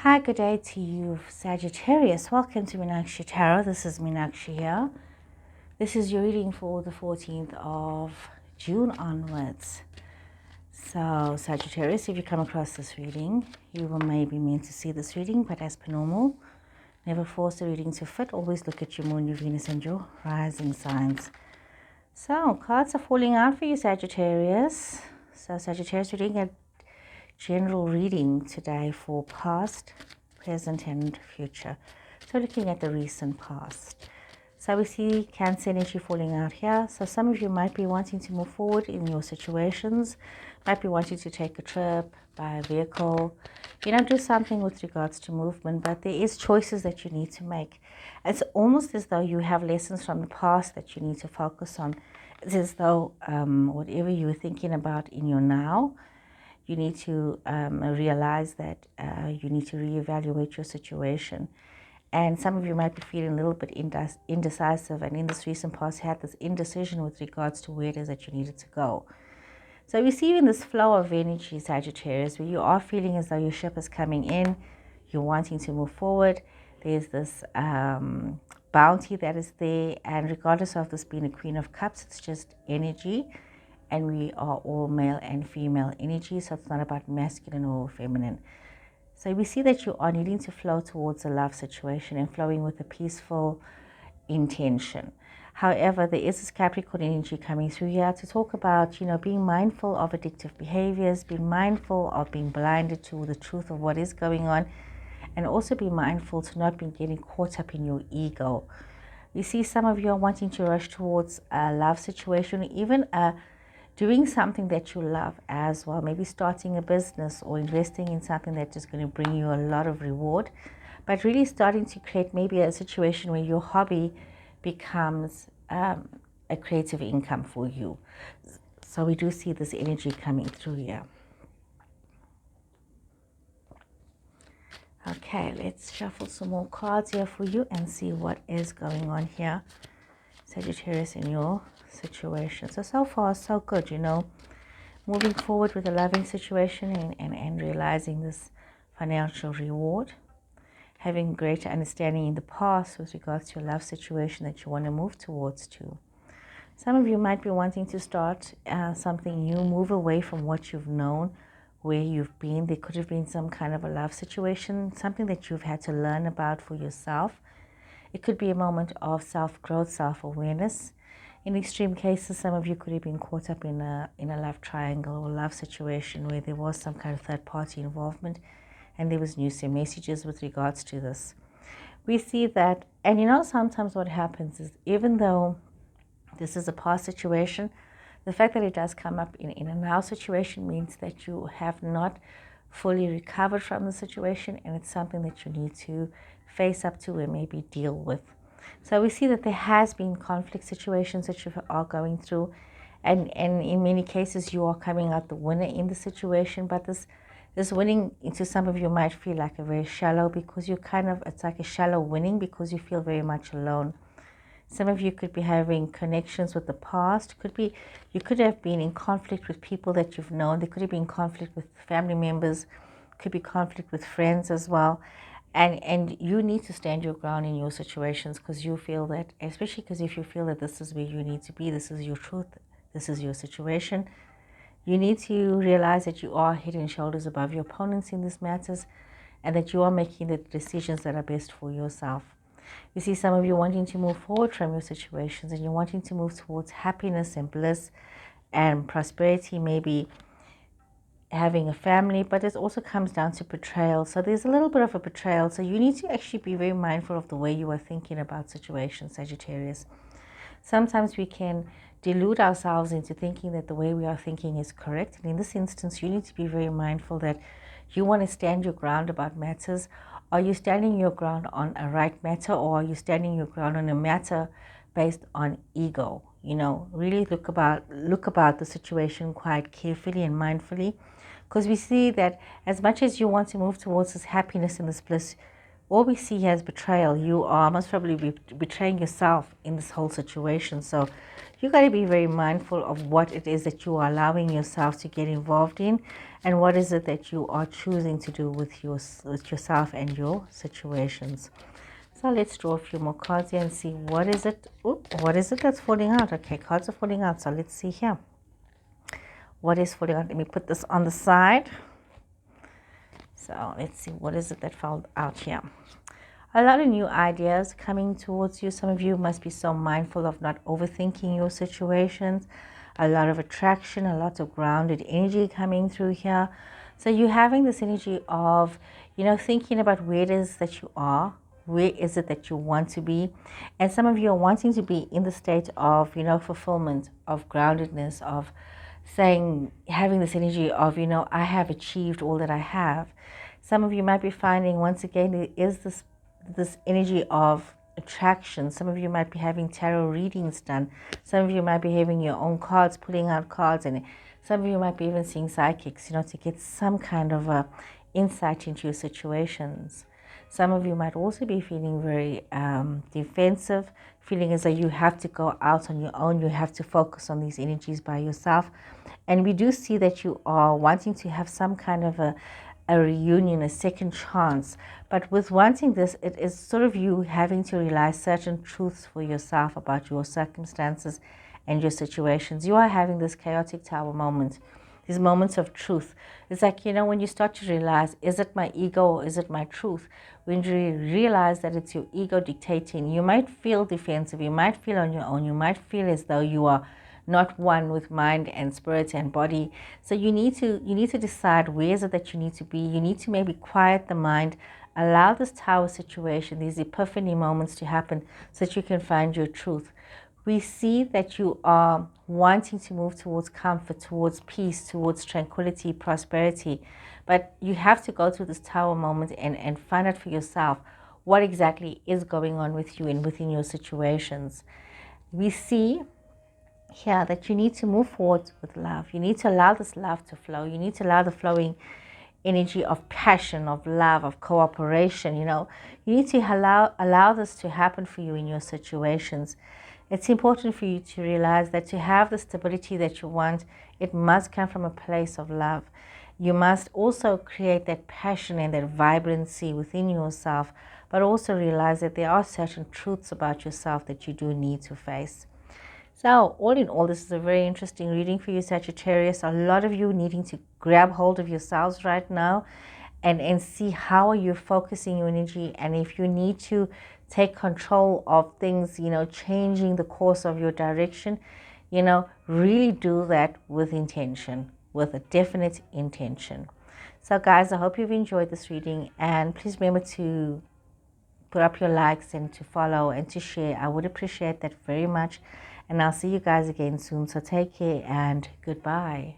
Hi, good day to you, Sagittarius. Welcome to Meenakshi Tarot. This is Meenakshi here. This is your reading for the 14th of June onwards. So, Sagittarius, if you come across this reading, you will maybe meant to see this reading, but as per normal, never force the reading to fit. Always look at your moon, your Venus, and your rising signs. So, cards are falling out for you, Sagittarius. So, Sagittarius, we're doing a general reading today for past, present, and future. So looking at the recent past. So we see Cancer energy falling out here. So some of you might be wanting to move forward in your situations, might be wanting to take a trip, buy a vehicle, do something with regards to movement, but there is choices that you need to make. It's almost as though you have lessons from the past that you need to focus on. It's as though whatever you were thinking about in your now, you need to realize that you need to reevaluate your situation. And some of you might be feeling a little bit indecisive, and in this recent past had this indecision with regards to where it is that you needed to go. So we see in this flow of energy, Sagittarius, where you are feeling as though your ship is coming in, you're wanting to move forward. There's this bounty that is there, and regardless of this being a Queen of Cups, it's just energy. And we are all male and female energy, so it's not about masculine or feminine. So we see that you are needing to flow towards a love situation and flowing with a peaceful intention. However, there is this Capricorn energy coming through here to talk about, being mindful of addictive behaviors, being mindful of being blinded to the truth of what is going on, and also be mindful to not be getting caught up in your ego. We see some of you are wanting to rush towards a love situation, even doing something that you love as well, maybe starting a business or investing in something that's just going to bring you a lot of reward, but really starting to create maybe a situation where your hobby becomes a creative income for you. So we do see this energy coming through here. Okay, let's shuffle some more cards here for you and see what is going on here, Sagittarius, in your situation. So far so good, moving forward with a loving situation and realizing this financial reward, having greater understanding in the past with regards to your love situation that you want to move towards too. Some of you might be wanting to start something new, move away from what you've known, where you've been. There could have been some kind of a love situation, something that you've had to learn about for yourself. It could be a moment of self-growth, self-awareness. In extreme cases, some of you could have been caught up in a love triangle or love situation where there was some kind of third-party involvement, and there was news and messages with regards to this. We see that, and sometimes what happens is, even though this is a past situation, the fact that it does come up in a now situation means that you have not fully recovered from the situation, and it's something that you need to face up to and maybe deal with. So we see that there has been conflict situations that you are going through, and in many cases you are coming out the winner in the situation, but this winning into some of you might feel like a very shallow, because it's like a shallow winning because you feel very much alone. Some of you could be having connections with the past. You could have been in conflict with people that you've known. There could have been conflict with family members. Could be conflict with friends as well. And you need to stand your ground in your situations, because you feel that, especially because if you feel that this is where you need to be, this is your truth, this is your situation, you need to realize that you are head and shoulders above your opponents in these matters, and that you are making the decisions that are best for yourself. You see some of you wanting to move forward from your situations, and you're wanting to move towards happiness and bliss and prosperity, maybe having a family, but it also comes down to betrayal. So there's a little bit of a betrayal. So you need to actually be very mindful of the way you are thinking about situations, Sagittarius. Sometimes we can delude ourselves into thinking that the way we are thinking is correct. And in this instance, you need to be very mindful that you want to stand your ground about matters. Are you standing your ground on a right matter, or are you standing your ground on a matter based on ego? Really look about the situation quite carefully and mindfully, because we see that as much as you want to move towards this happiness and this bliss, all we see here is betrayal. You are most probably betraying yourself in this whole situation. So you got to be very mindful of what it is that you are allowing yourself to get involved in, and what is it that you are choosing to do with yourself and your situations. So let's draw a few more cards here and see what is it. What is it that's falling out? Okay, cards are falling out. So let's see here. What is falling out? Let me put this on the side. So let's see, what is it that fell out here? A lot of new ideas coming towards you. Some of you must be so mindful of not overthinking your situations. A lot of attraction, a lot of grounded energy coming through here. So you're having this energy of, you know, thinking about where it is that you are. Where is it that you want to be? And some of you are wanting to be in the state of, you know, fulfillment, of groundedness, of saying, having this energy of, you know, I have achieved all that I have. Some of you might be finding, once again, there is this energy of attraction. Some of you might be having tarot readings done. Some of you might be having your own cards, pulling out cards, and some of you might be even seeing psychics, you know, to get some kind of a insight into your situations. Some of you might also be feeling very defensive, feeling as though you have to go out on your own. You have to focus on these energies by yourself. And we do see that you are wanting to have some kind of a reunion, a second chance. But with wanting this, it is sort of you having to realize certain truths for yourself about your circumstances and your situations. You are having this chaotic tower moment, these moments of truth. It's like, you know, when you start to realize, is it my ego or is it my truth? When you realize that it's your ego dictating, you might feel defensive, you might feel on your own, you might feel as though you are not one with mind and spirit and body. So you need to decide where is it that you need to be. You need to maybe quiet the mind, allow this tower situation, these epiphany moments to happen so that you can find your truth. We see that you are wanting to move towards comfort, towards peace, towards tranquility, prosperity. But you have to go through this tower moment and find out for yourself what exactly is going on with you and within your situations. We see here that you need to move forward with love. You need to allow this love to flow. You need to allow the flowing energy of passion, of love, of cooperation. You know, you need to allow this to happen for you in your situations. It's important for you to realize that to have the stability that you want, it must come from a place of love. You must also create that passion and that vibrancy within yourself, but also realize that there are certain truths about yourself that you do need to face. So all in all, this is a very interesting reading for you, Sagittarius. A lot of you needing to grab hold of yourselves right now and see how are you focusing your energy, and if you need to take control of things, you know, changing the course of your direction, you know, really do that with intention, with a definite intention. So guys, I hope you've enjoyed this reading, and please remember to put up your likes and to follow and to share. I would appreciate that very much. And I'll see you guys again soon. So take care and goodbye.